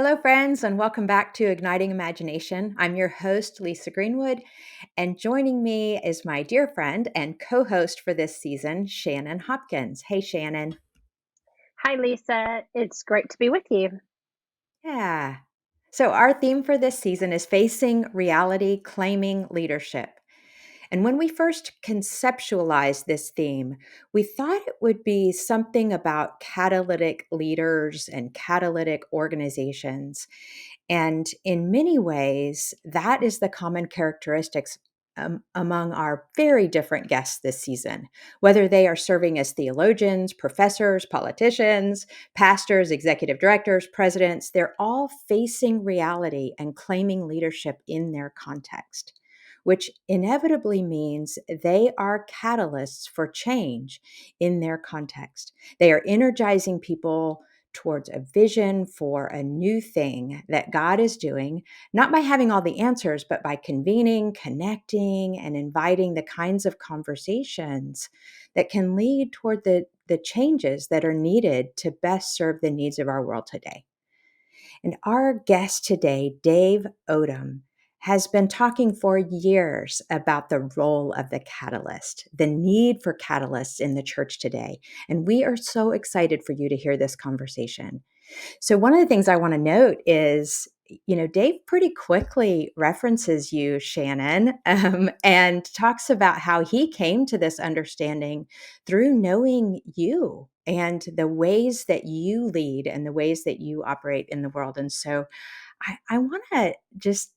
Hello, friends, and welcome back to Igniting Imagination. I'm your host, Lisa Greenwood, and joining me is my dear friend and co host for this season, Shannon Hopkins. Hey, Shannon. Hi, Lisa. It's great to be with you. Yeah. So, our theme for this season is facing reality, claiming leadership. And when we first conceptualized this theme, we thought it would be something about catalytic leaders and catalytic organizations. And in many ways, that is the common characteristics among our very different guests this season, whether they are serving as theologians, professors, politicians, pastors, executive directors, presidents, they're all facing reality and claiming leadership in their context, which inevitably means they are catalysts for change in their context. They are energizing people towards a vision for a new thing that God is doing, not by having all the answers, but by convening, connecting, and inviting the kinds of conversations that can lead toward the changes that are needed to best serve the needs of our world today. And our guest today, Dave Odom, has been talking for years about the role of the catalyst, the need for catalysts in the church today. And we are so excited for you to hear this conversation. So, one of the things I want to note is, Dave pretty quickly references you, Shannon, and talks about how he came to this understanding through knowing you and the ways that you lead and the ways that you operate in the world. And so, I want to just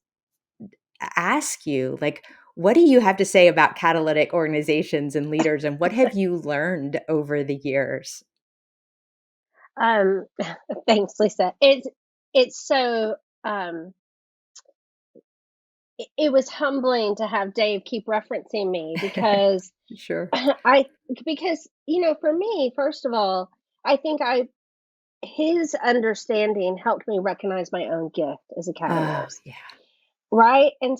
ask you, like, what do you have to say about catalytic organizations and leaders, and what have you learned over the years? Um, Thanks, Lisa. It's so it was humbling to have Dave keep referencing me because Sure. I because for me, first of all, I think I his understanding helped me recognize my own gift as a Oh, catalyst, yeah. right? And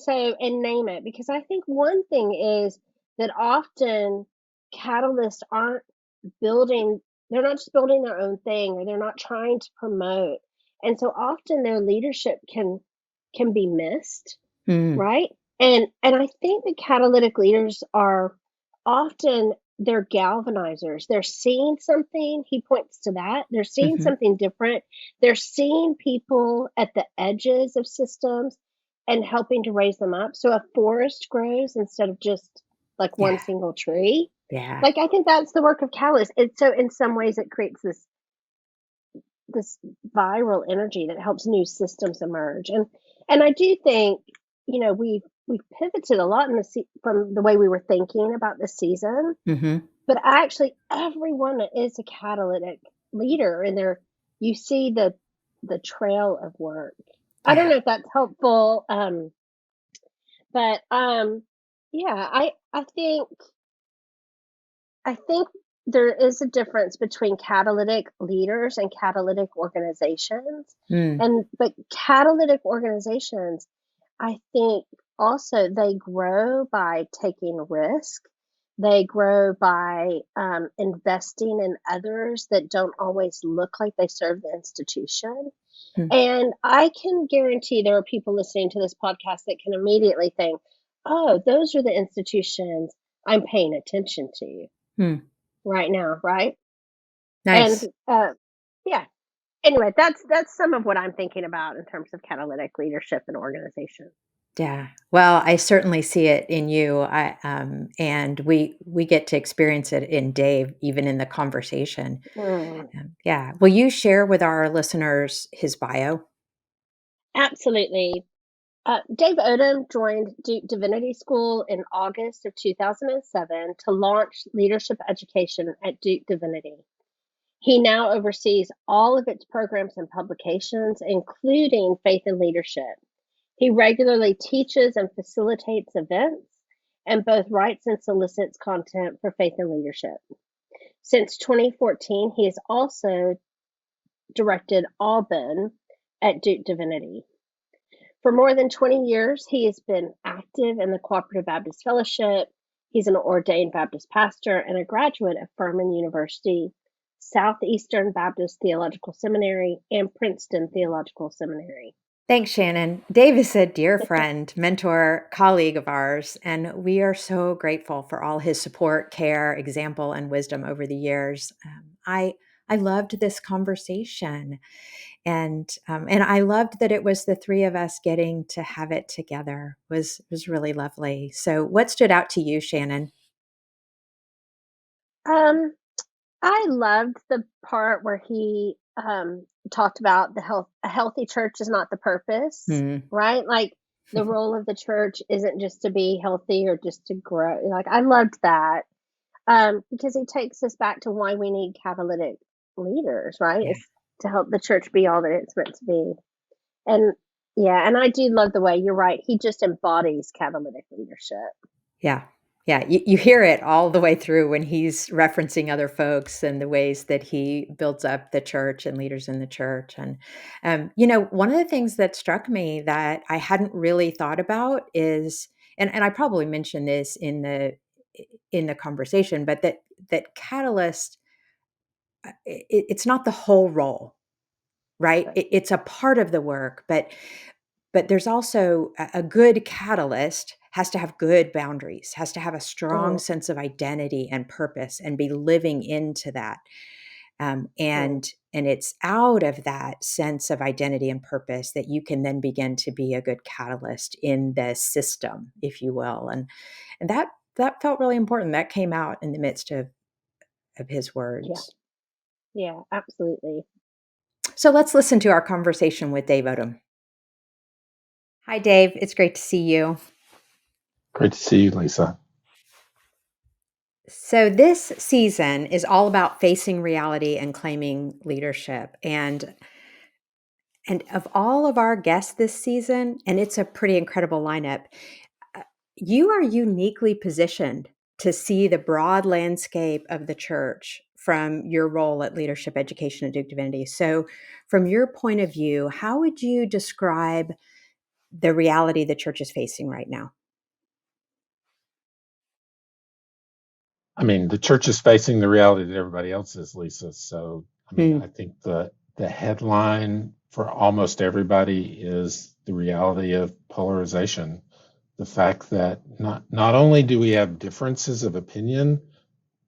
name it, because I think one thing is that often catalysts aren't building they're not just building their own thing, or they're not trying to promote, and so often their leadership can be missed, Mm. right? And I think the catalytic leaders are often, they're galvanizers. They're seeing something, he points to that, they're seeing Mhm. something different. They're seeing people at the edges of systems and helping to raise them up, so a forest grows instead of just like one Yeah, single tree. yeah. Like, I think that's the work of catalyst. It's so, in some ways, it creates this viral energy that helps new systems emerge. And I do think, we've pivoted a lot from the way we were thinking about this season, Mhm. but actually everyone is a catalytic leader, and there you see the trail of work. I don't Yeah. know if that's helpful, but yeah, I think there is a difference between catalytic leaders and catalytic organizations. Mm. But catalytic organizations, I think, also they grow by taking risk. They grow by investing in others that don't always look like they serve the institution. Mm. And I can guarantee there are people listening to this podcast that can immediately think, oh, those are the institutions I'm paying attention to Mm. right now, right? And Nice. yeah. Anyway, that's some of what I'm thinking about in terms of catalytic leadership and organization. Yeah. Well, I certainly see it in you. And we get to experience it in Dave, even in the conversation. Mm, Yeah. Will you share with our listeners his bio? absolutely. Dave Odom joined Duke Divinity School in August of 2007 to launch leadership education at Duke Divinity. He now oversees all of its programs and publications, including Faith and Leadership. He regularly teaches and facilitates events, and both writes and solicits content for Faith and Leadership. Since 2014, he has also directed Alban at Duke Divinity. For more than 20 years, he has been active in the Cooperative Baptist Fellowship. He's an ordained Baptist pastor and a graduate of Furman University Southeastern Baptist Theological Seminary, and Princeton Theological Seminary. Thanks, Shannon. Dave is a dear friend, mentor, colleague of ours, and we are so grateful for all his support, care, example, and wisdom over the years. I loved this conversation, and I loved that it was the three of us getting to have it together. Was really lovely. So, what stood out to you, Shannon? Um, I loved the part where he talked about a healthy church is not the purpose, Hmm. right? Like the role of the church isn't just to be healthy or just to grow. Like I loved that because he takes us back to why we need catalytic leaders, right? Yeah. It's to help the church be all that it's meant to be. And yeah, and I do love the way you're right. He just embodies catalytic leadership. Yeah. Yeah. You hear it all the way through when he's referencing other folks and the ways that he builds up the church and leaders in the church. And, one of the things that struck me that I hadn't really thought about is, and I probably mentioned this in the conversation, but that catalyst, it's not the whole role, right? Right. It's a part of the work, but there's also a good catalyst has to have good boundaries, has to have a strong Mm, sense of identity and purpose and be living into that. Um, mm, and and it's out of that sense of identity and purpose that you can then begin to be a good catalyst in the system, if you will. And that felt really important. That came out in the midst of his yeah, words. yeah, absolutely. So let's listen to our conversation with Dave Odom. Hi, Dave. It's great to see you. Great to see you, Lisa. So this season is all about facing reality and claiming leadership. And of all of our guests this season, and it's a pretty incredible lineup, uh, you are uniquely positioned to see the broad landscape of the church from your role at Leadership Education at Duke Divinity. So from your point of view, how would you describe the reality the church is facing right now? I mean, the church is facing the reality that everybody else is, Lisa. So, I mean, Hmm. I think the headline for almost everybody is the reality of polarization. The fact that not only do we have differences of opinion,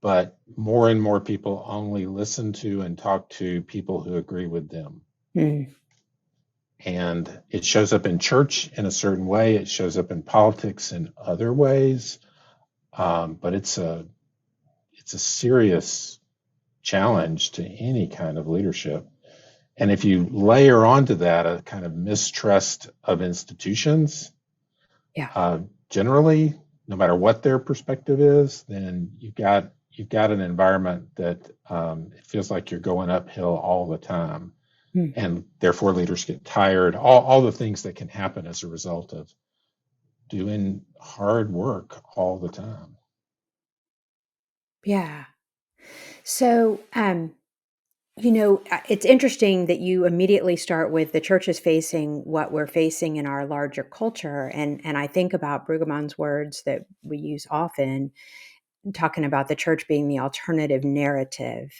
but more and more people only listen to and talk to people who agree with them. Hmm. And it shows up in church in a certain way. It shows up in politics in other ways. But it's a serious challenge to any kind of leadership. And if you layer onto that a kind of mistrust of institutions, Yeah. generally, no matter what their perspective is, then you've got an environment that it feels like you're going uphill all the time, Hmm. and therefore leaders get tired. All the things that can happen as a result of doing hard work all the time. Yeah. So, it's interesting that you immediately start with the church is facing what we're facing in our larger culture, and I think about Brueggemann's words that we use often, talking about the church being the alternative narrative.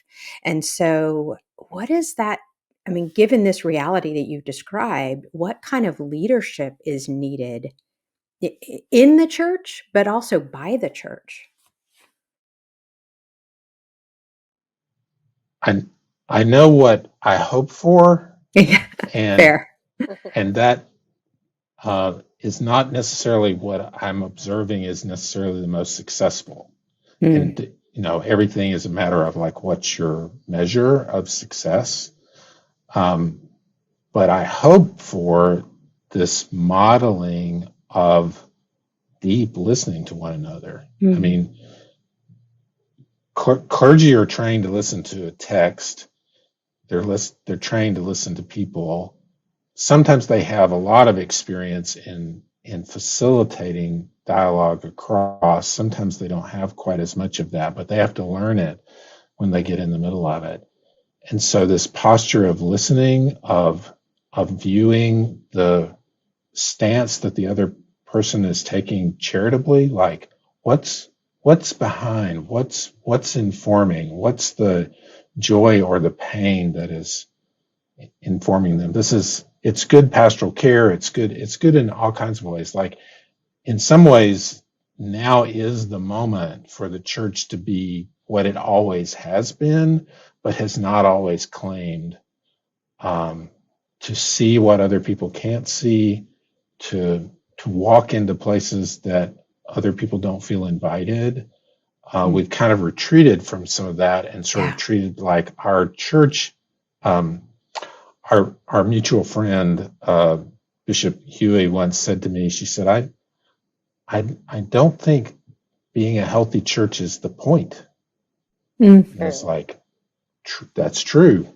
And so, what is that? I mean, given this reality that you've described, what kind of leadership is needed in the church, but also by the church? I I know what I hope for, Yeah, and fair. and that is not necessarily what I'm observing is necessarily the most successful. Hmm. And everything is a matter of like what's your measure of success. Um, but I hope for this modeling of deep listening to one another. I Hmm. mean, clergy are trained to listen to a text. They're trained to listen to people. Sometimes they have a lot of experience in facilitating dialogue across. Sometimes they don't have quite as much of that, but they have to learn it when they get in the middle of it. And so this posture of listening, of viewing the stance that the other person is taking charitably, like what's behind, what's informing, what's the joy or the pain that is informing them. It's good pastoral care. It's good in all kinds of ways. Like, in some ways, now is the moment for the church to be what it always has been, but has not always claimed, to see what other people can't see, to walk into places that other people don't feel invited. We've kind of retreated from some of that and sort of Yeah. treated like our church. Our mutual friend, Bishop Huey, once said to me, she said, I don't think being a healthy church is the point. Mm. And it's like, that's true.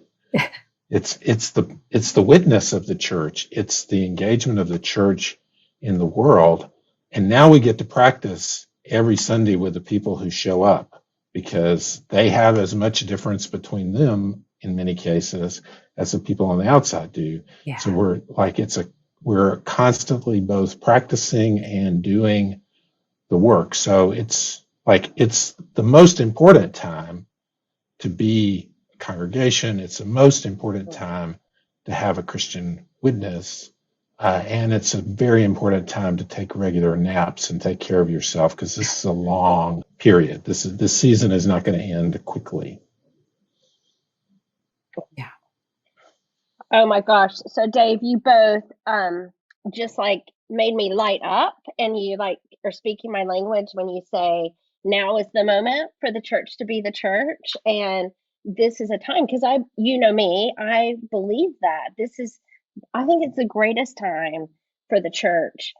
It's the witness of the church. It's the engagement of the church in the world. And now we get to practice every Sunday with the people who show up, because they have as much difference between them in many cases as the people on the outside do. Yeah. So we're constantly both practicing and doing the work. So it's the most important time to be a congregation. It's the most important time to have a Christian witness. And it's a very important time to take regular naps and take care of yourself, because this is a long period. This season is not going to end quickly. Yeah. Oh my gosh. So Dave, you both just like made me light up, and you like are speaking my language when you say now is the moment for the church to be the church, and this is a time, because you know me, I believe that I think it's the greatest time for the church,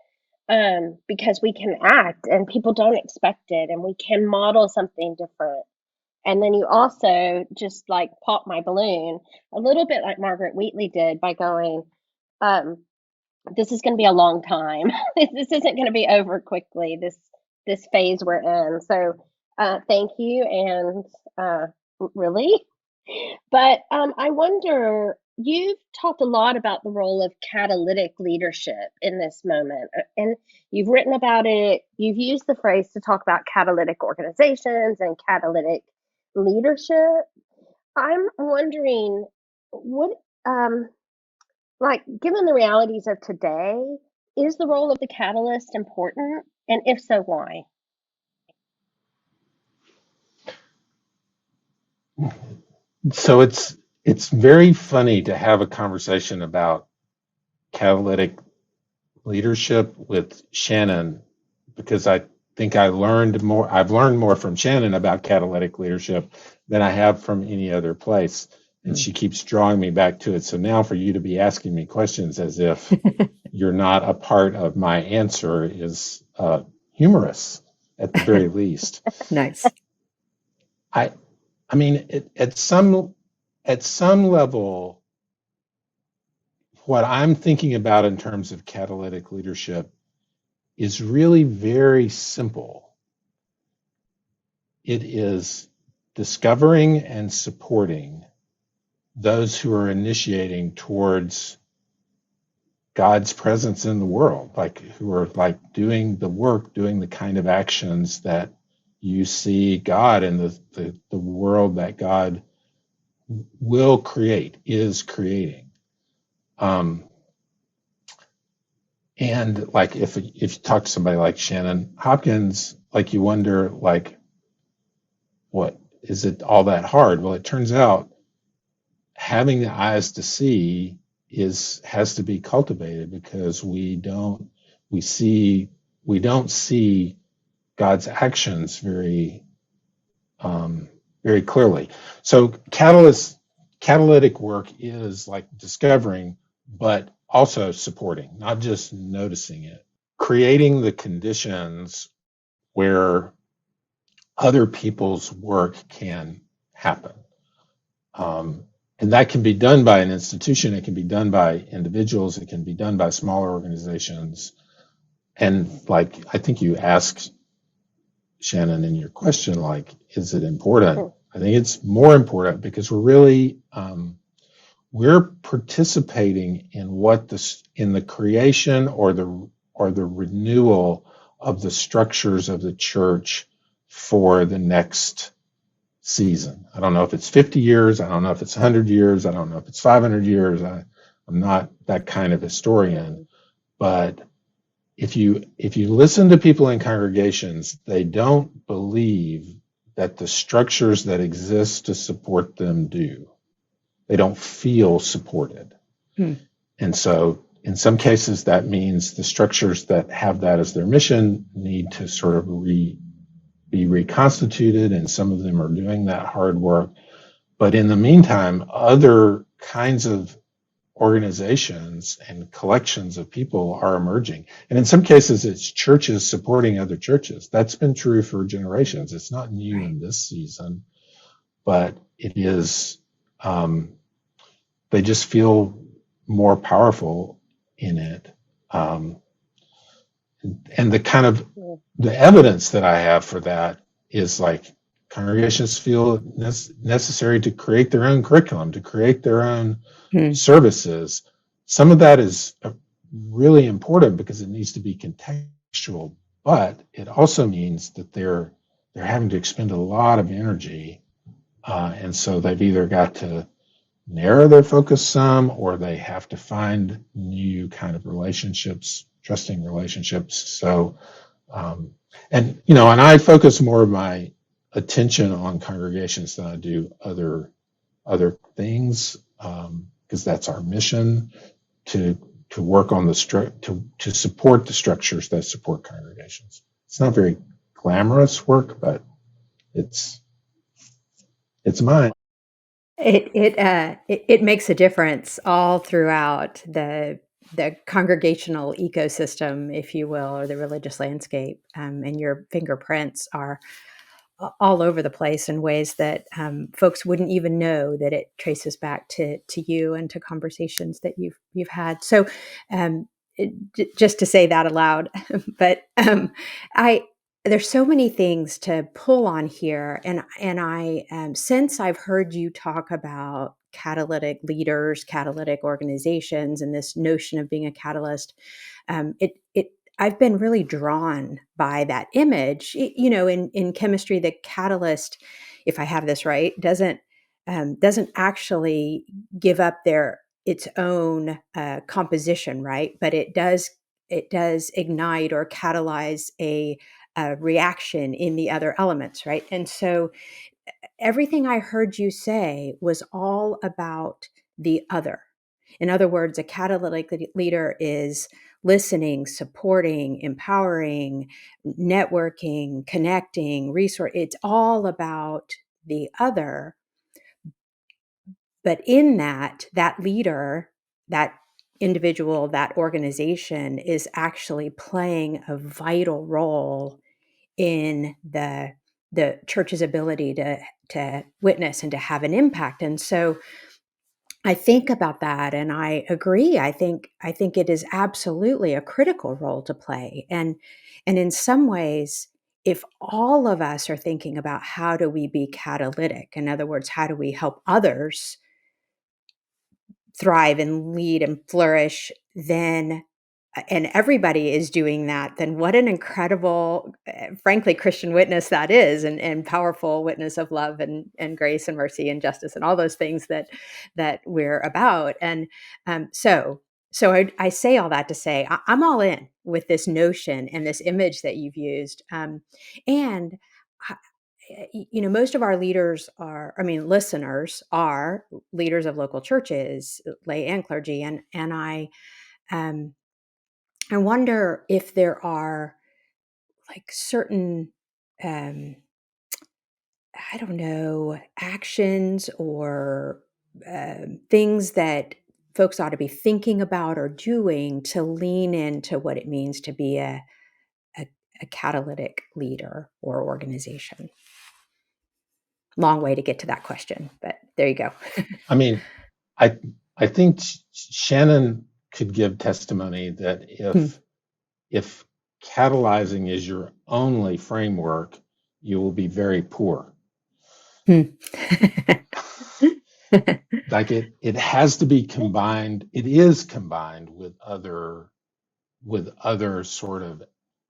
because we can act and people don't expect it, and we can model something different. And then you also just like pop my balloon a little bit like Margaret Wheatley did by going, um, this is going to be a long time. This isn't going to be over quickly, this phase we're in. So thank you. And really, but I wonder, you've talked a lot about the role of catalytic leadership in this moment, and you've written about it. You've used the phrase to talk about catalytic organizations and catalytic leadership. I'm wondering, what, um, like, given the realities of today, is the role of the catalyst important? And if so, why? So it's very funny to have a conversation about catalytic leadership with Shannon, because I think I've learned more from Shannon about catalytic leadership than I have from any other place. And she keeps drawing me back to it. So now for you to be asking me questions as if you're not a part of my answer is humorous at the very least. Nice. I I mean, at some level, what I'm thinking about in terms of catalytic leadership is really very simple. It is discovering and supporting those who are initiating towards God's presence in the world, like who are like doing the work, doing the kind of actions that you see God in the world that God will create, is creating. And like if you talk to somebody like Shannon Hopkins, like you wonder, like, what is it all that hard? Well, it turns out having the eyes to see has to be cultivated, because we see we don't see God's actions very clearly. So catalytic work is like discovering, but also supporting, not just noticing it, creating the conditions where other people's work can happen. And that can be done by an institution, it can be done by individuals, it can be done by smaller organizations. And like, I think you asked, Shannon, in your question, like, is it important? I think it's more important, because we're participating in the creation or the renewal of the structures of the church for the next season. I don't know if it's 50 years. I don't know if it's 100 years. I don't know if it's 500 years. I'm not that kind of historian. But if you listen to people in congregations, they don't believe that the structures that exist to support them do. They don't feel supported. Hmm. And so in some cases, that means the structures that have that as their mission need to sort of be reconstituted, and some of them are doing that hard work. But in the meantime, other kinds of organizations and collections of people are emerging. And in some cases, it's churches supporting other churches. That's been true for generations. It's not new in this season, but it is, they just feel more powerful in it. And the kind of the evidence that I have for that is like congregations feel necessary to create their own curriculum, to create their own services. Some of that is really important because it needs to be contextual, but it also means that they're having to expend a lot of energy, and so they've either got to narrow their focus some, or they have to find new kind of relationships, trusting relationships. So, and I focus more of my attention on congregations than I do other things, because that's our mission to work on to support the structures that support congregations. It's not very glamorous work, but it's mine. It makes a difference all throughout the congregational ecosystem, if you will, or the religious landscape, and your fingerprints are all over the place in ways that folks wouldn't even know that it traces back to you and to conversations that you've had. So, just to say that aloud, but I there's so many things to pull on here, and I since I've heard you talk about catalytic leaders, catalytic organizations, and this notion of being a catalyst, it I've been really drawn by that image. In chemistry, the catalyst, if I have this right, doesn't actually give up its own composition, right? But it does ignite or catalyze a reaction in the other elements, right? And so everything I heard you say was all about the other. In other words, a catalytic leader is listening, supporting, empowering, networking, connecting, resource. It's all about the other. But in that leader, that individual, that organization is actually playing a vital role in the church's ability to witness and to have an impact. And so I think about that and I agree. I think it is absolutely a critical role to play. And in some ways, if all of us are thinking about how do we be catalytic, in other words, how do we help others thrive and lead and flourish, then and everybody is doing that, then what an incredible, frankly, Christian witness that is, and powerful witness of love and grace and mercy and justice and all those things that we're about. And so I say all that to say I'm all in with this notion and this image that you've used. And most of our leaders listeners are leaders of local churches, lay and clergy, and um, I wonder if there are like certain, um, I don't know, actions or things that folks ought to be thinking about or doing to lean into what it means to be a, a catalytic leader or organization. Long way to get to that question, but there you go. I mean, I think Shannon could give testimony that if catalyzing is your only framework, you will be very poor. Like it has to be combined. It is combined with other sort of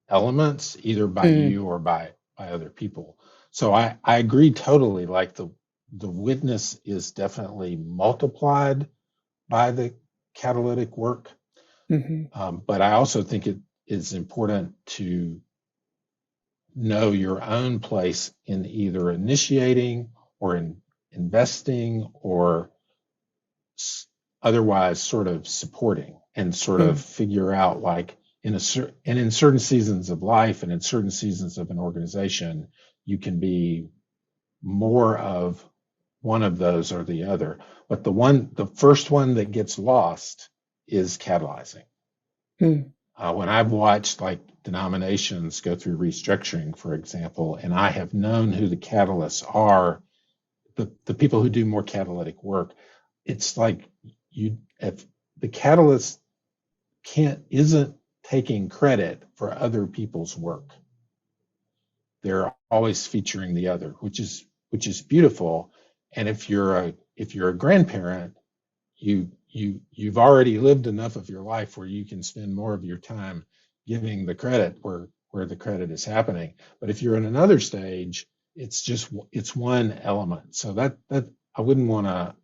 elements, either by you or by other people. So I agree totally. Like the witness is definitely multiplied by the catalytic work. Hmm. But I also think it is important to know your own place in either initiating or in investing or otherwise sort of supporting and sort of figure out like in certain seasons of life and in certain seasons of an organization, you can be more of one of those or the other. But the first one that gets lost is catalyzing. Mm-hmm. When I've watched like denominations go through restructuring, for example, and I have known who the catalysts are, the people who do more catalytic work, it's like if the catalyst isn't taking credit for other people's work. They're always featuring the other, which is beautiful. And if you're a grandparent, you've already lived enough of your life where you can spend more of your time giving the credit where the credit is happening. But if you're in another stage, it's one element. So that I wouldn't want to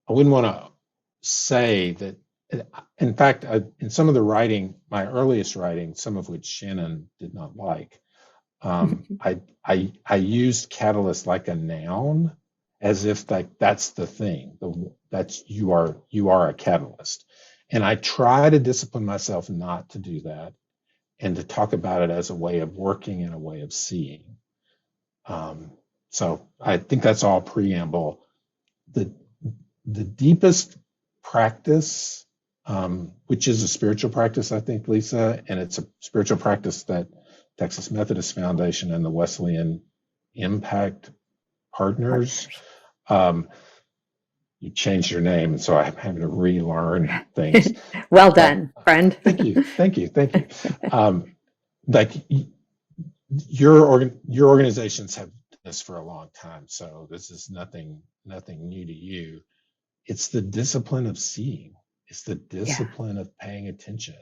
I wouldn't want to say that. In fact, in some of the writing, my earliest writing, some of which Shannon did not like, I used catalyst like a noun, as if like that's the thing. That's you are a catalyst, and I try to discipline myself not to do that, and to talk about it as a way of working and a way of seeing. Um, so I think that's all preamble. The the deepest practice, which is a spiritual practice, I think, Lisa, and it's a spiritual practice that Texas Methodist Foundation and the Wesleyan Impact Partners. Partners. Um, you changed your name, and so I'm having to relearn things. Well But done, friend. thank you, thank you, thank you. Like your organizations have done this for a long time, so this is nothing new to you. It's the discipline of seeing. It's the Yeah. discipline of paying attention.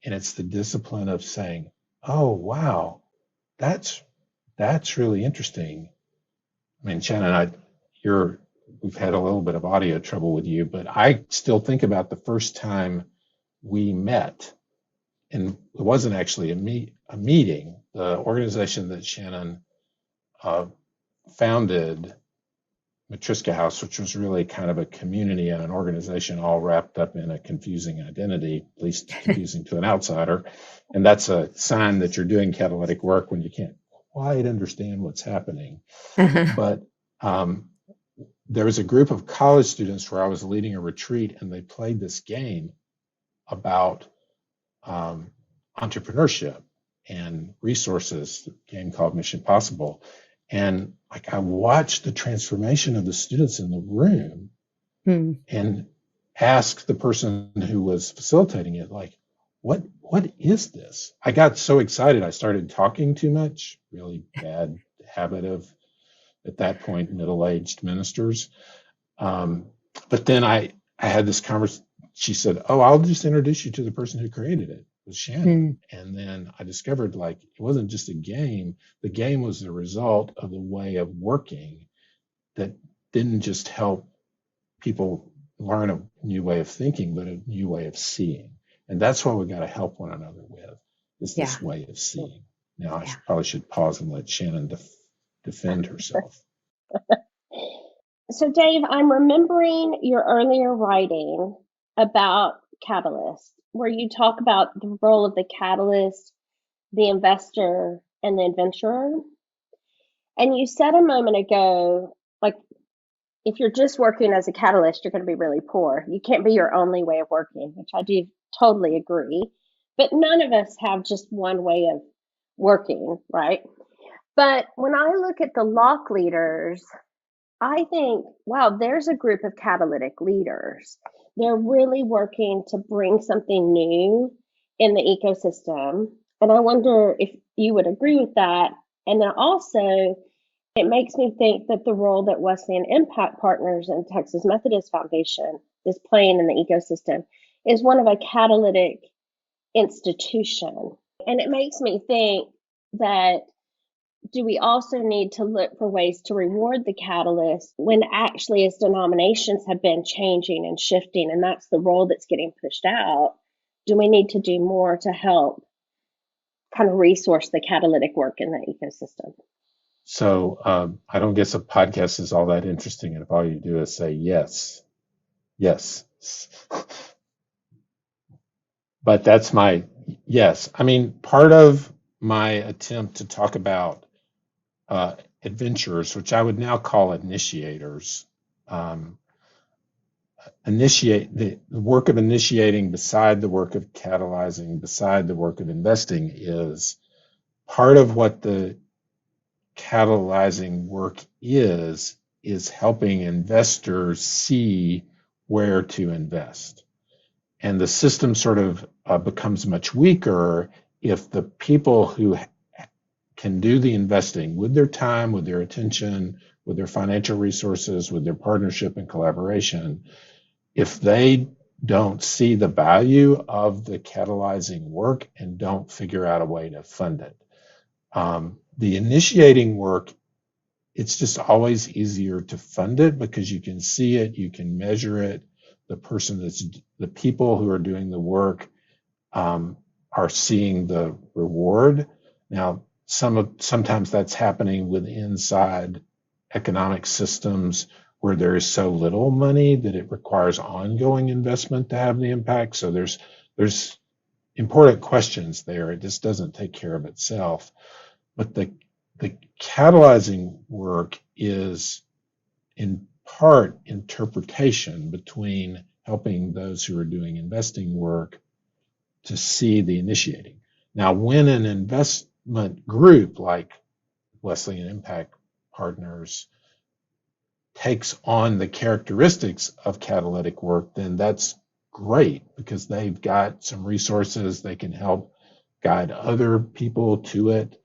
And it's the discipline of saying, oh, wow, that's that's really interesting. I mean, Shannon, we've had a little bit of audio trouble with you, but I still think about the first time we met. And it wasn't actually a meeting. The organization that Shannon uh, founded, Matriska House, which was really kind of a community and an organization all wrapped up in a confusing identity, at least confusing to an outsider. And that's a sign that you're doing catalytic work when you can't quite understand what's happening. Uh-huh. But there was a group of college students where I was leading a retreat, and they played this game about um, entrepreneurship and resources, a game called Mission Possible. And like I watched the transformation of the students in the room Hmm. and asked the person who was facilitating it, like, what is this? I got so excited I started talking too much, really bad habit of at that point middle-aged ministers. Um, but then I had this conversation. She said, "Oh, I'll just introduce you to the person who created it, was Hmm. Shannon." And then I discovered like it wasn't just a game. The game was the result of the way of working that didn't just help people learn a new way of thinking, but a new way of seeing. And that's what we got to help one another with, is Yeah. this way of seeing. Now I Yeah. probably should pause and let Shannon defend herself. So, Dave, I'm remembering your earlier writing about catalyst, where you talk about the role of the catalyst, the investor, and the adventurer. And you said a moment ago, like, if you're just working as a catalyst, you're going to be really poor. You can't be your only way of working, which I do totally agree. But none of us have just one way of working, right? But when I look at the lock leaders, I think, wow, there's a group of catalytic leaders. They're really working to bring something new in the ecosystem. And I wonder if you would agree with that. And then also, it makes me think that the role that Wesleyan Impact Partners and Texas Methodist Foundation is playing in the ecosystem is one of a catalytic institution. And it makes me think that do we also need to look for ways to reward the catalyst when actually as denominations have been changing and shifting, and that's the role that's getting pushed out? Do we need to do more to help kind of resource the catalytic work in the ecosystem? So I don't guess a podcast is all that interesting if all you do is say yes, yes. But that's my yes. I mean, part of my attempt to talk about adventurers, which I would now call initiators, um, initiate the work of initiating beside the work of catalyzing, beside the work of investing is part of what the catalyzing work is helping investors see where to invest. And the system sort of becomes much weaker if the people who can do the investing with their time, with their attention, with their financial resources, with their partnership and collaboration, if they don't see the value of the catalyzing work and don't figure out a way to fund it. The initiating work, it's just always easier to fund it because you can see it, you can measure it. The people who are doing the work are seeing the reward. Now, sometimes that's happening with inside economic systems where there is so little money that it requires ongoing investment to have the impact. So there's important questions there. It just doesn't take care of itself. But the catalyzing work is in part interpretation between helping those who are doing investing work to see the initiating. Now, when an investment group like Wesleyan Impact Partners takes on the characteristics of catalytic work, then that's great because they've got some resources. They can help guide other people to it.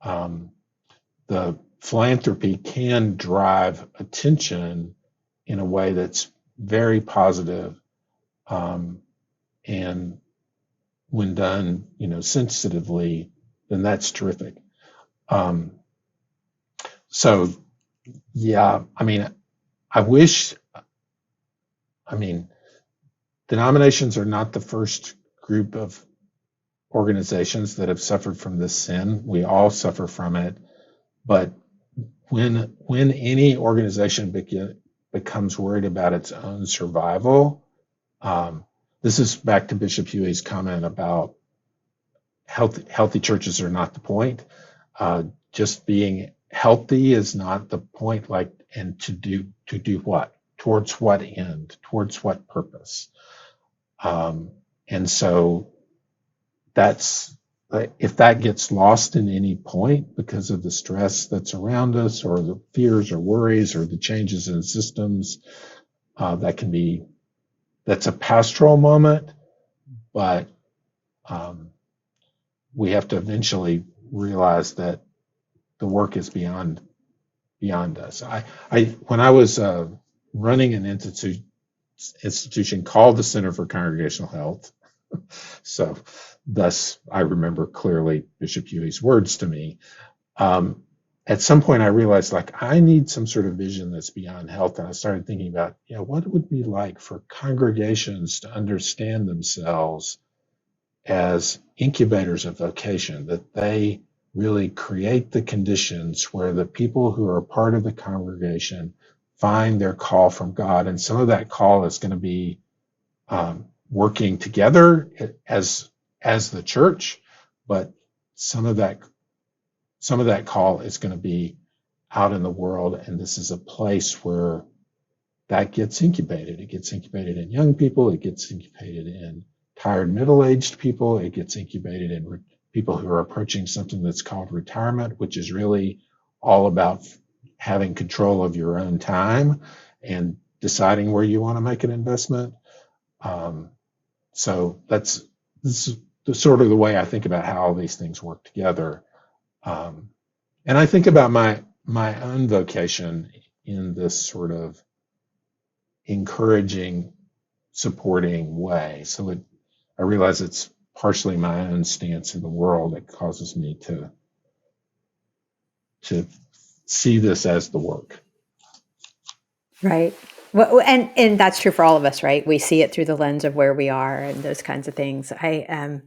The philanthropy can drive attention in a way that's very positive, and when done, sensitively, then that's terrific. So, yeah, I mean, I wish, I mean, denominations are not the first group of organizations that have suffered from this sin. We all suffer from it. But when any organization becomes worried about its own survival, this is back to Bishop Huey's comment about healthy churches are not the point. Just being healthy is not the point. And to do what? Towards what end? Towards what purpose? And so that's, if that gets lost in any point because of the stress that's around us or the fears or worries or the changes in systems, that's a pastoral moment, but we have to eventually realize that the work is beyond us. When I was running an institution called the Center for Congregational Health, so thus I remember clearly Bishop Huey's words to me. At some point I realized I need some sort of vision that's beyond health. And I started thinking about, what it would be like for congregations to understand themselves as incubators of vocation, that they really create the conditions where the people who are part of the congregation find their call from God. And some of that call is going to be working together as the church, but some of that call is going to be out in the world, and this is a place where that gets incubated. It gets incubated in young people. It gets incubated in tired middle-aged people. It gets incubated in people who are approaching something that's called retirement, which is really all about having control of your own time and deciding where you want to make an investment. So this is sort of the way I think about how all these things work together. And I think about my own vocation in this sort of encouraging, supporting way. So I realize it's partially my own stance in the world that causes me to to see this as the work. Right. Well, and that's true for all of us, right? We see it through the lens of where we are and those kinds of things. A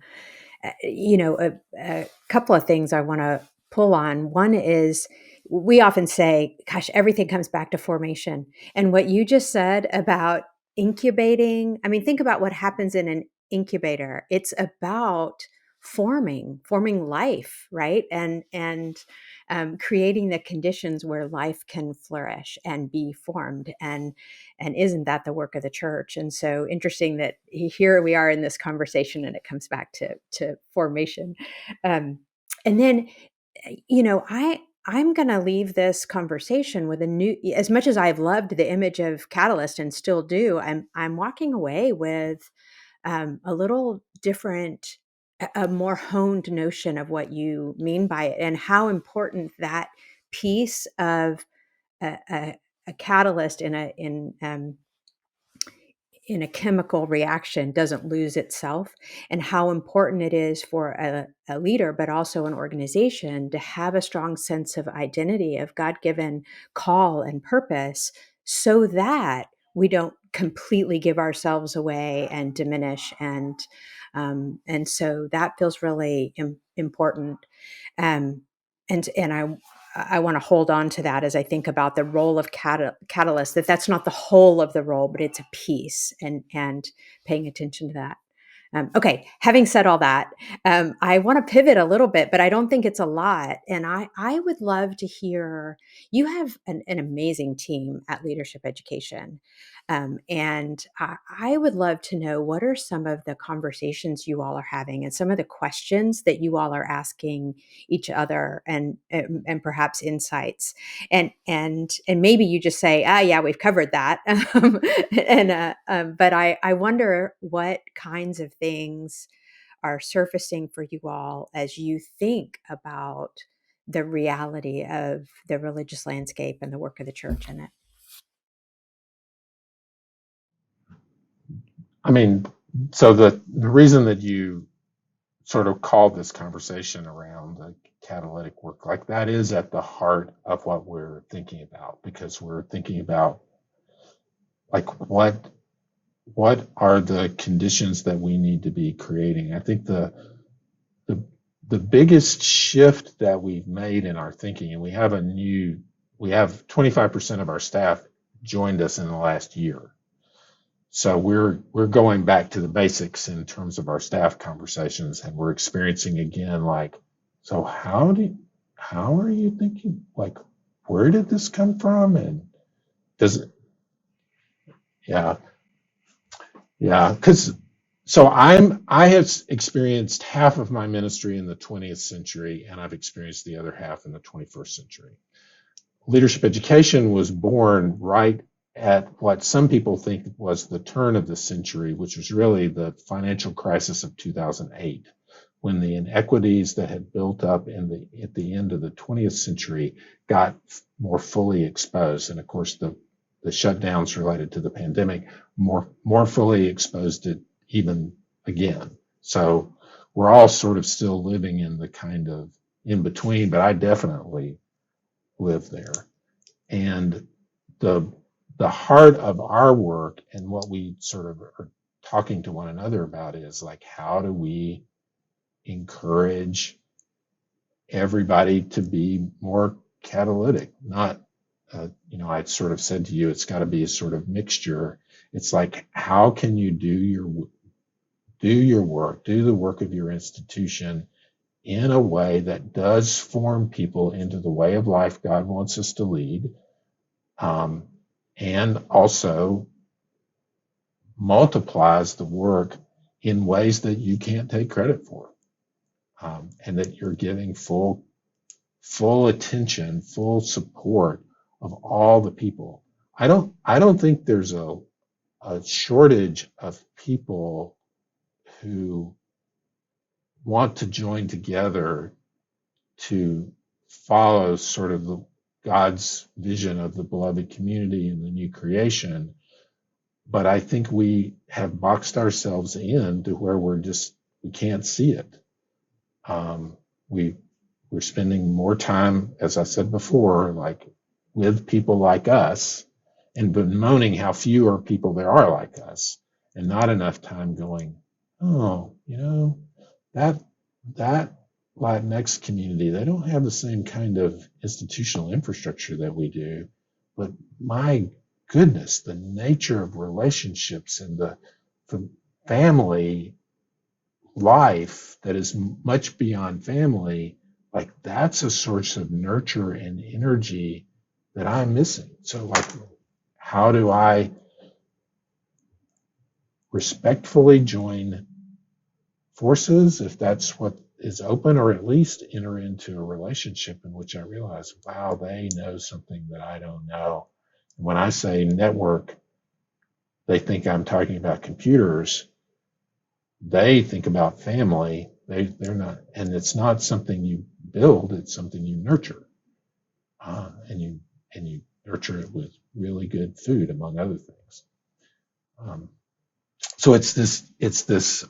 couple of things I want to pull on. One is we often say, gosh, everything comes back to formation. And what you just said about incubating, I mean, think about what happens in an incubator. It's about forming life, right? And creating the conditions where life can flourish and be formed. And isn't that the work of the church? And so interesting that here we are in this conversation and it comes back to formation. And then, I'm going to leave this conversation with a new, as much as I've loved the image of Catalyst and still do, I'm walking away with a little different, a more honed notion of what you mean by it and how important that piece of a catalyst in a chemical reaction doesn't lose itself, and how important it is for a leader, but also an organization, to have a strong sense of identity, of God-given call and purpose, so that we don't completely give ourselves away and diminish. And so that feels really important. Um, and I want to hold on to that as I think about the role of catalyst. That's not the whole of the role, but it's a piece, and paying attention to that. Okay, having said all that, I want to pivot a little bit, but I don't think it's a lot. And I would love to hear, you have an amazing team at Leadership Education. And I would love to know, what are some of the conversations you all are having and some of the questions that you all are asking each other, and perhaps insights. And maybe you just say, yeah, we've covered that. But I wonder what kinds of things are surfacing for you all as you think about the reality of the religious landscape and the work of the church in it. I mean, so the reason that you sort of called this conversation around the catalytic work, like that is at the heart of what we're thinking about, because we're thinking about like what are the conditions that we need to be creating. I think the the biggest shift that we've made in our thinking, and we have 25% of our staff joined us in the last year. So we're going back to the basics in terms of our staff conversations, and we're experiencing again, like, so how are you thinking? Like, where did this come from? And does it, yeah, yeah, because so I have experienced half of my ministry in the 20th century, and I've experienced the other half in the 21st century. Leadership education was born right at what some people think was the turn of the century, which was really the financial crisis of 2008, when the inequities that had built up at the end of the 20th century got more fully exposed. And of course, the shutdowns related to the pandemic more fully exposed it even again. So we're all sort of still living in the kind of in between, but I definitely live there. And the heart of our work and what we sort of are talking to one another about is like, how do we encourage everybody to be more catalytic? Not, I sort of said to you, it's got to be a sort of mixture. It's like, how can you do your work, do the work of your institution in a way that does form people into the way of life God wants us to lead, and also multiplies the work in ways that you can't take credit for, and that you're giving full attention, full support of all the people. I don't think there's a shortage of people who want to join together to follow sort of God's vision of the beloved community and the new creation. But I think we have boxed ourselves in to where we can't see it. We we're spending more time, as I said before, like with people like us, and bemoaning how fewer people there are like us, and not enough time going, oh, that that Latinx community, they don't have the same kind of institutional infrastructure that we do, but my goodness, the nature of relationships and the family life that is much beyond family, like that's a source of nurture and energy that I'm missing. So like, how do I respectfully join forces if that's what is open, or at least enter into a relationship in which I realize, wow, they know something that I don't know. When I say network, they think I'm talking about computers. They think about family. They're not, and it's not something you build, it's something you nurture. And you nurture it with really good food, among other things. Um, so it's this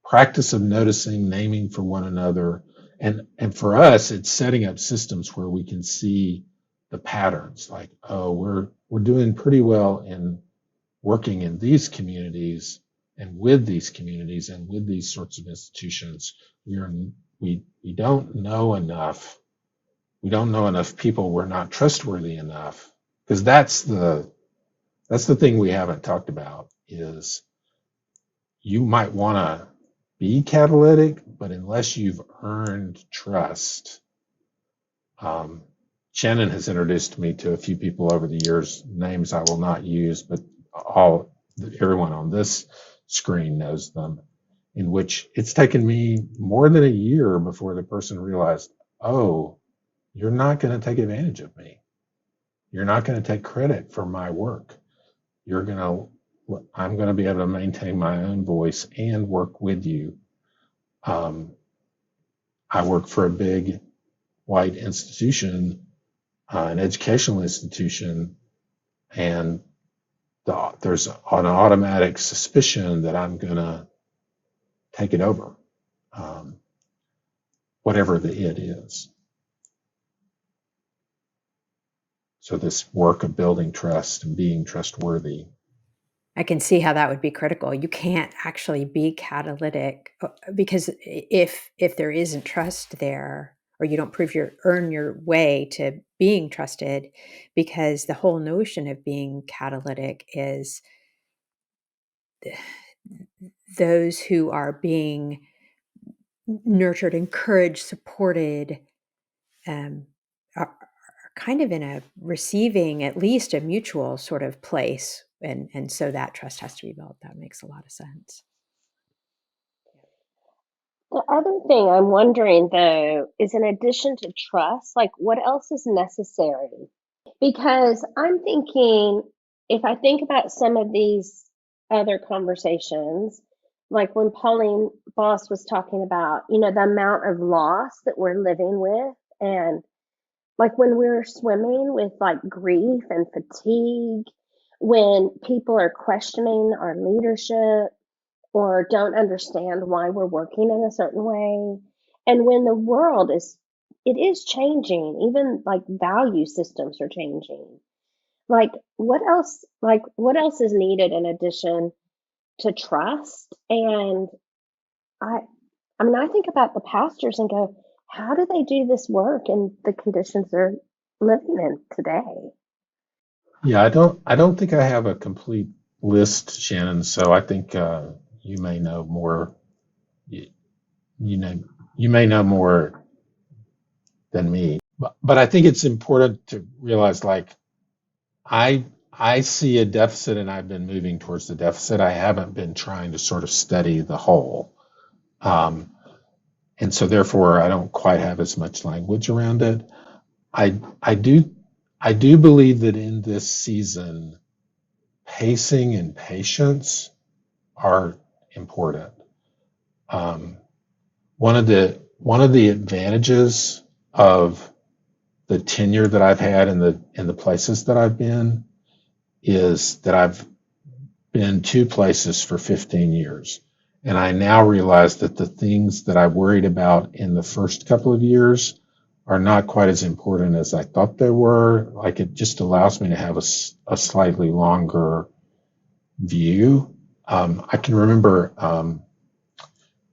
practice of noticing, naming for one another, and for us, it's setting up systems where we can see the patterns. Like, oh, we're doing pretty well in working in these communities and with these communities and with these sorts of institutions. We don't know enough. We don't know enough people. We're not trustworthy enough, because that's the thing we haven't talked about is you might want to be catalytic, but unless you've earned trust, um, Shannon has introduced me to a few people over the years, names I will not use, but everyone on this screen knows them, in which it's taken me more than a year before the person realized, oh, you're not going to take advantage of me. You're not going to take credit for my work. I'm going to be able to maintain my own voice and work with you. I work for a big white institution, an educational institution, and there's an automatic suspicion that I'm going to take it over, um, whatever the it is. So this work of building trust and being trustworthy. I can see how that would be critical. You can't actually be catalytic because if there isn't trust there, or you don't earn your way to being trusted, because the whole notion of being catalytic is those who are being nurtured, encouraged, supported, are kind of in a receiving, at least a mutual sort of place. And so that trust has to be built. That makes a lot of sense. The other thing I'm wondering though is in addition to trust, like what else is necessary? Because I'm thinking, if I think about some of these other conversations, like when Pauline Boss was talking about, the amount of loss that we're living with, and like when we're swimming with like grief and fatigue, when people are questioning our leadership or don't understand why we're working in a certain way, and when the world it is changing, even like value systems are changing. What else is needed in addition to trust? And I I mean, I think about the pastors and go, how do they do this work in the conditions they're living in today? Yeah, I don't think I have a complete list, Shannon. So I think you may know more. You, you know you may know more than me. But I think it's important to realize, like, I see a deficit and I've been moving towards the deficit. I haven't been trying to sort of study the whole. Um, and so therefore I don't quite have as much language around it. I do believe that in this season, pacing and patience are important. Um, one of the advantages of the tenure that I've had in the places that I've been is that I've been two places for 15 years. And I now realize that the things that I worried about in the first couple of years are not quite as important as I thought they were. Like it just allows me to have a slightly longer view. I can remember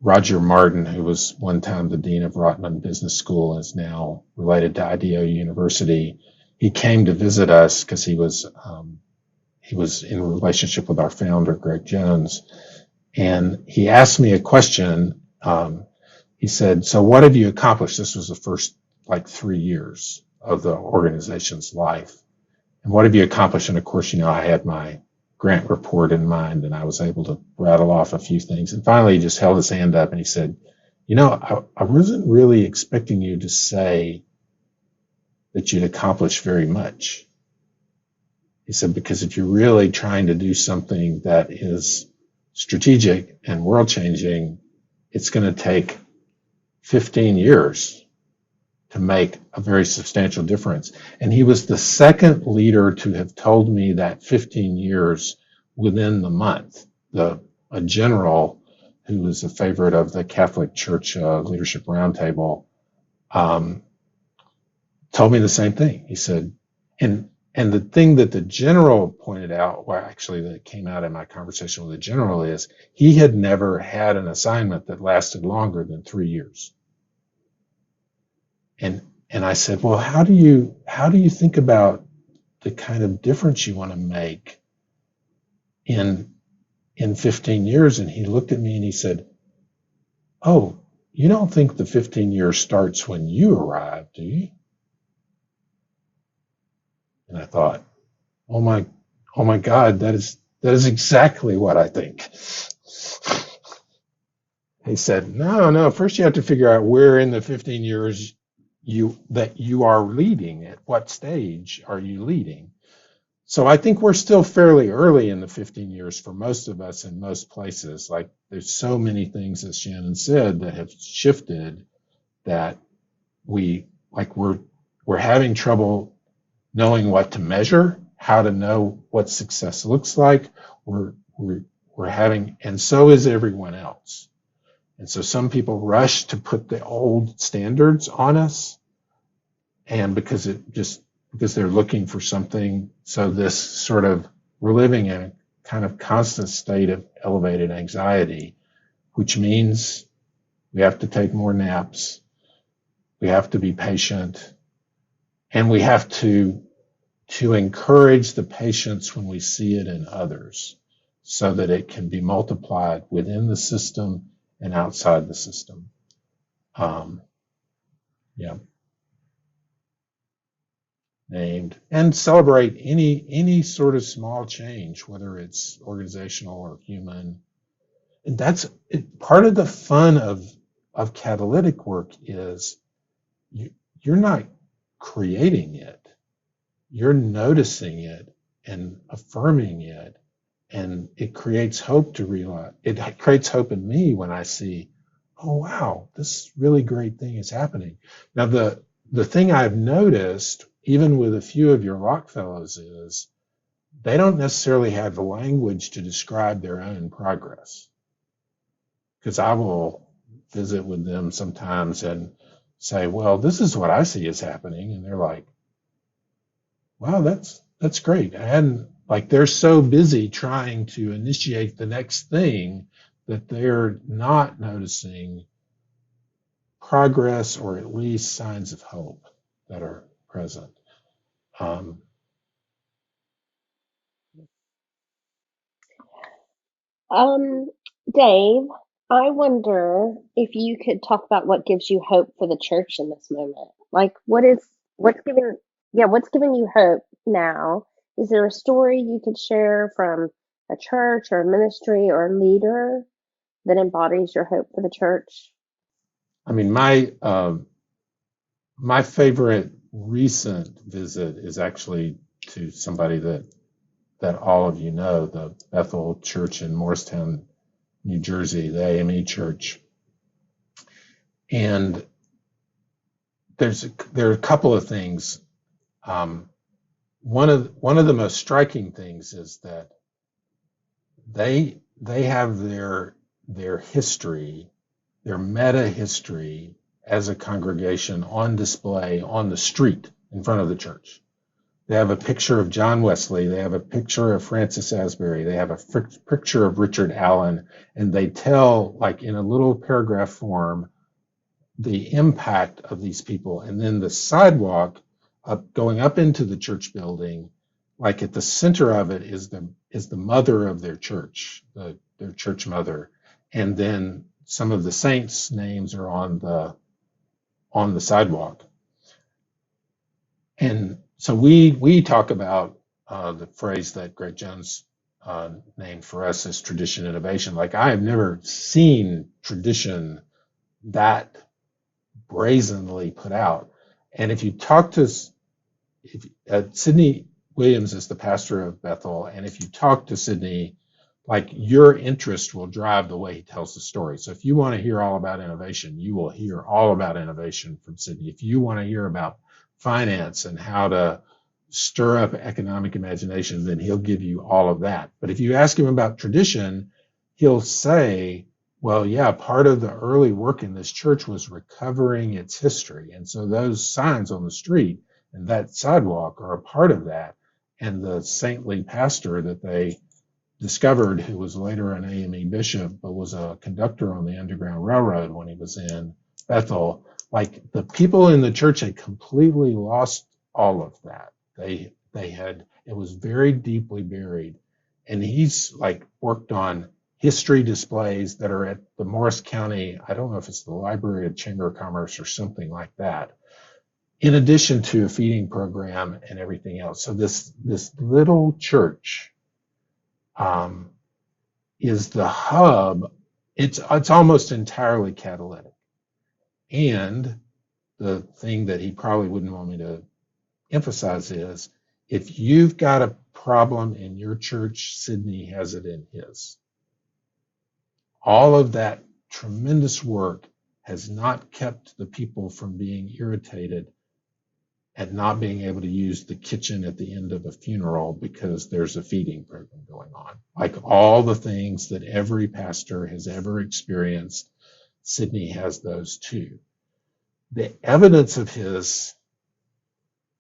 Roger Martin, who was one time the dean of Rotman Business School and is now related to IDEO University. He came to visit us because he was in a relationship with our founder, Greg Jones. And he asked me a question. He said, "So what have you accomplished?" This was the first like 3 years of the organization's life. "And what have you accomplished?" And of course, I had my grant report in mind and I was able to rattle off a few things. And finally, he just held his hand up and he said, I wasn't really expecting you to say that you'd accomplished very much. He said, because if you're really trying to do something that is strategic and world changing, it's going to take 15 years to make a very substantial difference. And he was the second leader to have told me that 15 years within the month. A general who was a favorite of the Catholic Church Leadership Roundtable told me the same thing. He said, and the thing that the general pointed out, well, actually that came out in my conversation with the general, is he had never had an assignment that lasted longer than 3 years. And I said, well, how do you think about the kind of difference you want to make in 15 years? And he looked at me and he said, "Oh, you don't think the 15 years starts when you arrive, do you?" And I thought, oh my God, that is exactly what I think. He said, no, first you have to figure out where in the 15 years you are leading. At what stage are you leading? So I think we're still fairly early in the 15 years for most of us in most places. Like there's so many things, as Shannon said, that have shifted that we're having trouble knowing what to measure, how to know what success looks like. We're having, and so is everyone else. And so some people rush to put the old standards on us, and because they're looking for something. So this sort of, we're living in a kind of constant state of elevated anxiety, which means we have to take more naps, we have to be patient, and we have to encourage the patience when we see it in others so that it can be multiplied within the system and outside the system. Yeah. Named, and celebrate any sort of small change, whether it's organizational or human. And that's part of the fun of catalytic work is you're not creating it, you're noticing it and affirming it, and it creates hope to realize. It creates hope in me when I see, oh wow, this really great thing is happening. Now the thing I've noticed, even with a few of your Rock Fellows, is they don't necessarily have the language to describe their own progress. Because I will visit with them sometimes and say, well, this is what I see is happening. And they're like, wow, that's great. And like they're so busy trying to initiate the next thing that they're not noticing progress or at least signs of hope that are present. Um, Dave, I wonder if you could talk about what gives you hope for the church in this moment. Like, what's giving you hope now? Is there a story you could share from a church or a ministry or a leader that embodies your hope for the church? I mean, my favorite recent visit is actually to somebody that all of you know, the Bethel Church in Morristown, New Jersey, the AME Church. And there are a couple of things. One of the most striking things is that they have their their history, their meta history as a congregation on display on the street in front of the church. They have a picture of John Wesley. They have a picture of Francis Asbury. They have a picture of Richard Allen. And they tell, like in a little paragraph form, the impact of these people. And then the sidewalk going up into the church building, like at the center of it is the mother of their church, their church mother. And then some of the saints' names are on the sidewalk. And so we talk about the phrase that Greg Jones named for us as tradition innovation. Like, I have never seen tradition that brazenly put out. And if you talk to Sidney Williams is the pastor of Bethel, and if you talk to Sidney, like, your interest will drive the way he tells the story. So if you want to hear all about innovation, you will hear all about innovation from Sidney. If you want to hear about finance and how to stir up economic imagination, then he'll give you all of that. But if you ask him about tradition, he'll say, well, yeah, part of the early work in this church was recovering its history. And so those signs on the street and that sidewalk are a part of that. And the saintly pastor that they discovered, who was later an AME bishop, but was a conductor on the Underground Railroad when he was in Bethel, like, the people in the church had completely lost all of that. They had, it was very deeply buried. And he's like worked on history displays that are at the Morris County, I don't know if it's the Library of Chamber of Commerce or something like that, in addition to a feeding program and everything else. So this little church is the hub. It's almost entirely catalytic. And the thing that he probably wouldn't want me to emphasize is, if you've got a problem in your church, Sidney has it in his. All of that tremendous work has not kept the people from being irritated and not being able to use the kitchen at the end of a funeral because there's a feeding program going on. Like, all the things that every pastor has ever experienced, Sidney has those too. The evidence of his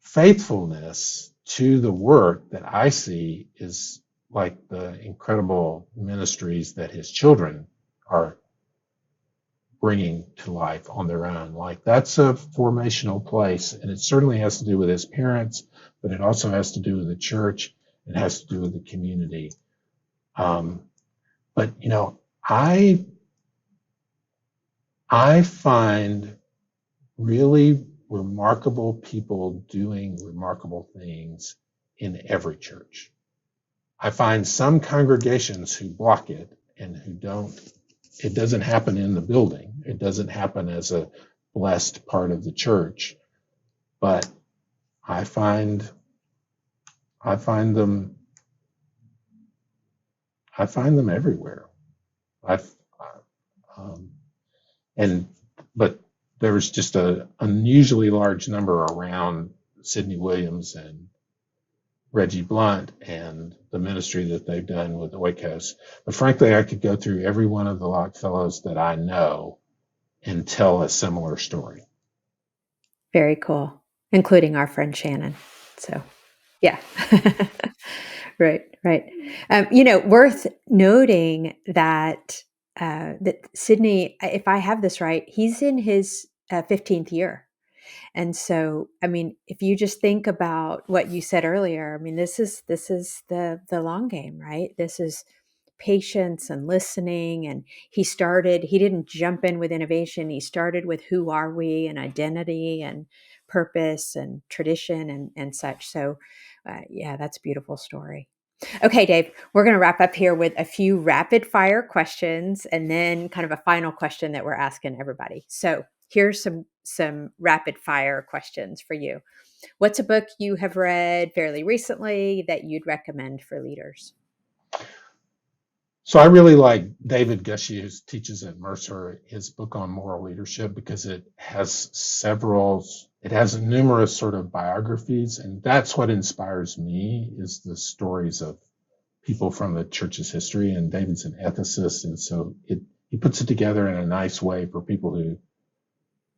faithfulness to the work that I see is like the incredible ministries that his children are bringing to life on their own. Like, that's a formational place, and it certainly has to do with his parents, but it also has to do with the church. It has to do with the community. But I find really remarkable people doing remarkable things in every church. I find some congregations who block it and who don't. It doesn't happen in the building. It doesn't happen as a blessed part of the church. But I find them everywhere. But there was just an unusually large number around Sidney Williams and Reggie Blunt and the ministry that they've done with Oikos. But frankly, I could go through every one of the Locke Fellows that I know and tell a similar story. Very cool, including our friend Shannon. So, yeah. Right. Worth noting that that Sidney, if I have this right, he's in his 15th year. And so, I mean, if you just think about what you said earlier, I mean, this is the long game, right? This is patience and listening. And he didn't jump in with innovation. He started with who are we and identity and purpose and tradition and such. So, yeah, that's a beautiful story. Okay, Dave, we're going to wrap up here with a few rapid fire questions and then kind of a final question that we're asking everybody. So here's some rapid fire questions for you. What's a book you have read fairly recently that you'd recommend for leaders? So I really like David Gushue, who teaches at Mercer, his book on moral leadership, because it has numerous sort of biographies, and that's what inspires me, is the stories of people from the church's history. And David's an ethicist, and so he puts it together in a nice way for people who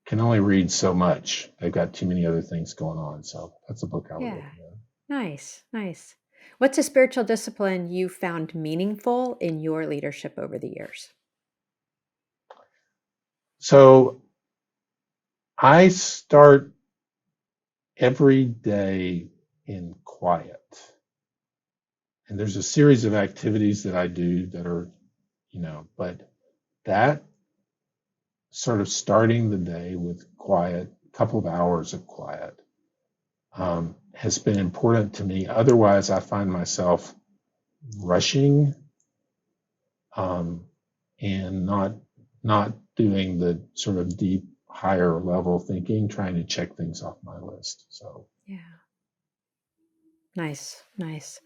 can only read so much. They've got too many other things going on. So that's a book I would Yeah. recommend. Nice. Nice. What's a spiritual discipline you found meaningful in your leadership over the years? So I start every day in quiet. And there's a series of activities that I do that are, but that sort of starting the day with quiet, a couple of hours of quiet, has been important to me. Otherwise, I find myself rushing, and not doing the sort of deep, higher level thinking, trying to check things off my list. So, Yeah. Nice. Nice.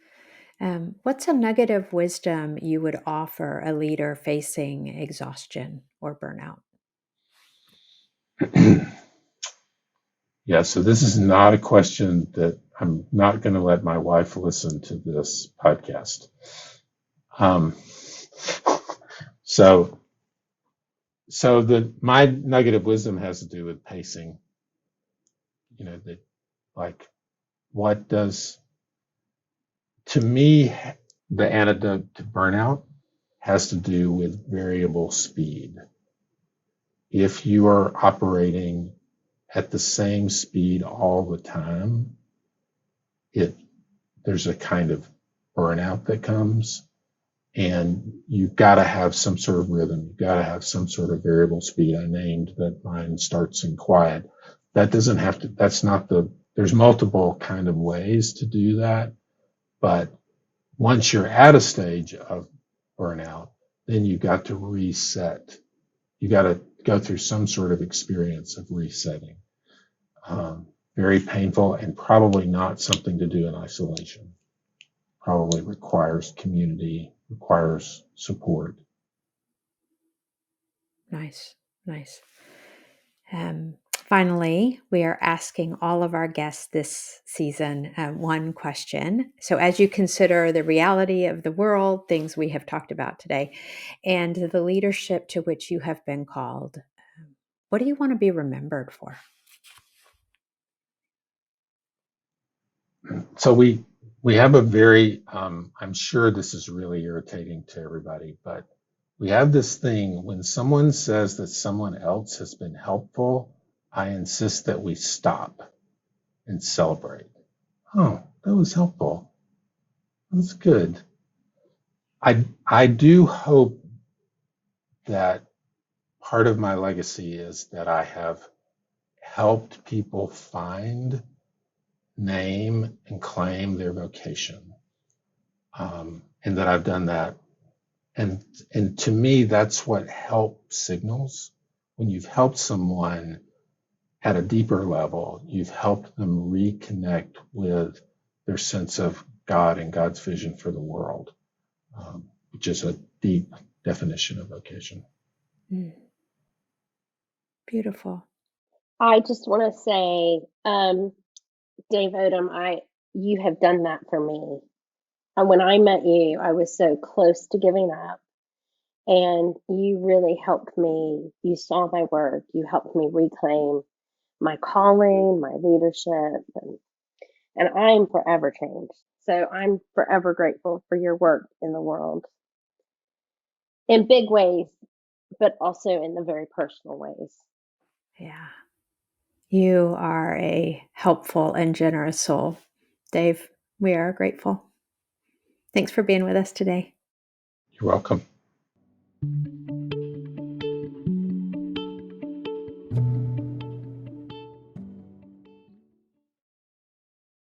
What's a nugget of wisdom you would offer a leader facing exhaustion or burnout? yeah, so this is not a question that I'm not going to let my wife listen to this podcast. Um, so, my nugget of wisdom has to do with pacing. That like what does to me the antidote to burnout has to do with variable speed. If you are operating at the same speed all the time, it there's a kind of burnout that comes, and you've got to have some sort of rhythm. You've got to have some sort of variable speed. I named that mine starts in quiet. That doesn't have to, that's not there's multiple kind of ways to do that. But once you're at a stage of burnout, then you've got to reset. You got to go through some sort of experience of resetting. Very painful and probably not something to do in isolation. Probably requires community, requires support. Nice. Nice. Finally, we are asking all of our guests this season one question. So, as you consider the reality of the world, things we have talked about today, and the leadership to which you have been called, what do you want to be remembered for? So we have a very I'm sure this is really irritating to everybody, but we have this thing when someone says that someone else has been helpful, I insist that we stop and celebrate. Oh, that was helpful. That's good. I do hope that part of my legacy is that I have helped people find, name, and claim their vocation, and that I've done that. And to me, that's what help signals. When you've helped someone at a deeper level, you've helped them reconnect with their sense of God and God's vision for the world, which is a deep definition of vocation. Mm, beautiful. I just want to say, Dave Odom, you have done that for me. And when I met you, I was so close to giving up, and you really helped me. You saw my work. You helped me reclaim my calling, my leadership, and I'm forever changed. So I'm forever grateful for your work in the world in big ways, but also in the very personal ways. Yeah. You are a helpful and generous soul. Dave, we are grateful. Thanks for being with us today. You're welcome.